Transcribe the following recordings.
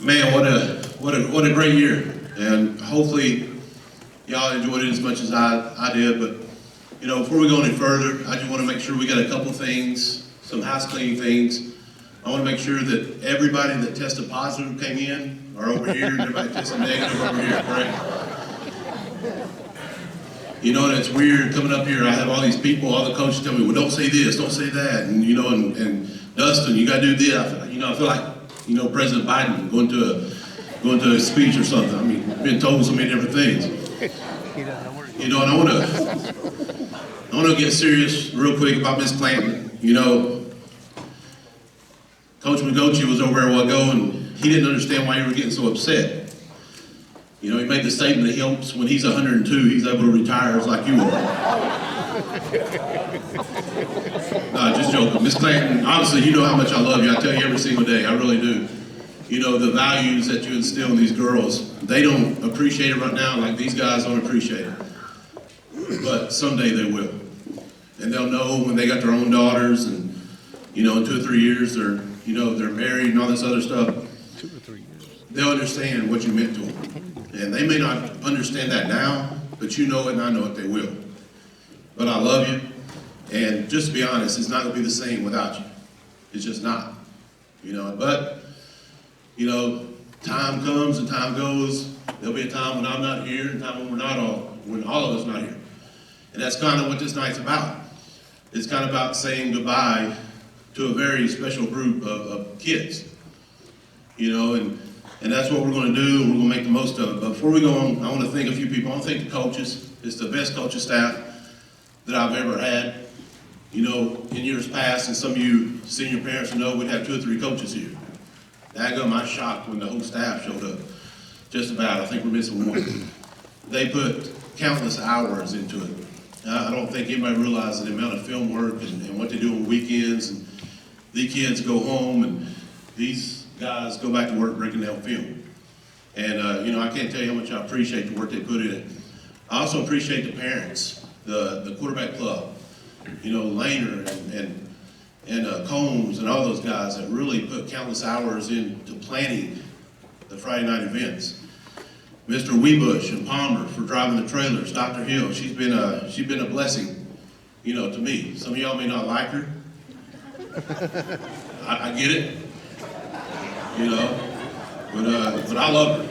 Man, what a great year, and hopefully y'all enjoyed it as much as I did. But you know, before we go any further, I just want to make sure we got a couple things, some house cleaning things. I want to make sure that everybody that tested positive came in are over here, and everybody tested negative over here, correct? You know, and it's weird coming up here. I have all these people, all the coaches tell me, well, don't say this, don't say that, and you know, and Dustin, you got to do this. I feel like, you know, President Biden going to a speech or something. I mean, being told so many different things. You know, and I want to get serious real quick about Miss Clanton. You know, Coach McGochie was over there a while ago, and he didn't understand why you were getting so upset. You know, he made the statement that he hopes when he's 102, he's able to retire as like you are. No, just joking. Miss Clanton, honestly, you know how much I love you. I tell you every single day, I really do. You know, the values that you instill in these girls, they don't appreciate it right now like these guys don't appreciate it. But someday they will. And they'll know when they got their own daughters and, you know, in 2 or 3 years they're married and all this other stuff. 2 or 3 years. They'll understand what you meant to them. And they may not understand that now, but you know it and I know it, they will. But I love you. And just to be honest, it's not going to be the same without you. It's just not. You know, but, you know, time comes and time goes. There'll be a time when I'm not here and a time when all of us not here. And that's kind of what this night's about. It's kind of about saying goodbye to a very special group of kids. You know, and that's what we're going to do, and we're going to make the most of it. But before we go on, I want to thank a few people. I want to thank the coaches. It's the best coaching staff that I've ever had. You know, in years past, and some of you senior parents know we'd have 2 or 3 coaches here. Daggum, I was shocked when the whole staff showed up. Just about, I think we're missing one. They put countless hours into it. I don't think anybody realizes the amount of film work and what they do on weekends. And these kids go home, and these guys go back to work breaking down film. And, you know, I can't tell you how much I appreciate the work they put in it. I also appreciate the parents, the quarterback club, you know, Laner and Combs and all those guys that really put countless hours into planning the Friday night events. Mr. Weebush and Palmer for driving the trailers. Dr. Hill, she's been a blessing, you know, to me. Some of y'all may not like her. I get it, you know, but I love her.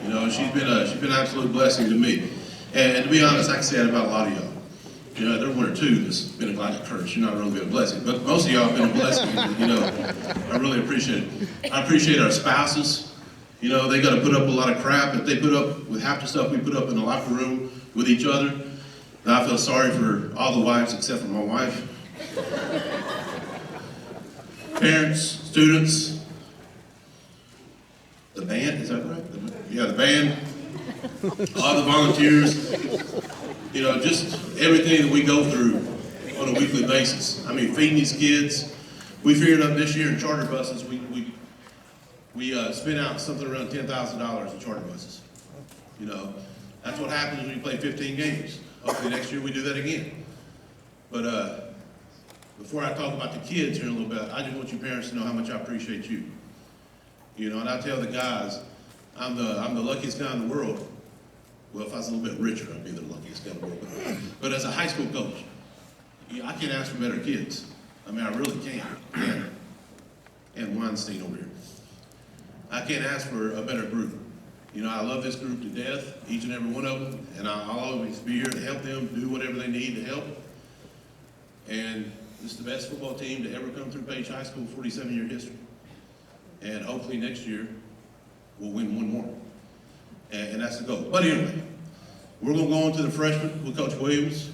You know, she's been an absolute blessing to me. And to be honest, I can say that about a lot of y'all. You know, there are 1 or 2 that's been like a curse. You're not really been a blessing, but most of y'all have been a blessing. You know, I really appreciate it. I appreciate our spouses. You know, they got to put up a lot of crap that they put up with half the stuff we put up in the locker room with each other. And I feel sorry for all the wives except for my wife. Parents, students, the band, is that right? Yeah, the band, all the volunteers, you know, just everything that we go through on a weekly basis. I mean, feeding these kids. We figured out this year in charter buses, we spent out something around $10,000 in charter buses. You know, that's what happens when you play 15 games. Hopefully next year we do that again. But before I talk about the kids here in a little bit, I just want you parents to know how much I appreciate you. You know, and I tell the guys, I'm the luckiest guy in the world. Well, if I was a little bit richer, I'd be the luckiest guy in the world. But as a high school coach, I can't ask for better kids. I mean, I really can't. And Weinstein over here. I can't ask for a better group. You know, I love this group to death, each and every one of them, and I'll always be here to help them do whatever they need to help. And this is the best football team to ever come through Page High School, 47-year history. And hopefully next year, we'll win 1 more. And that's the goal. But anyway, we're going to go on to the freshmen with Coach Williams.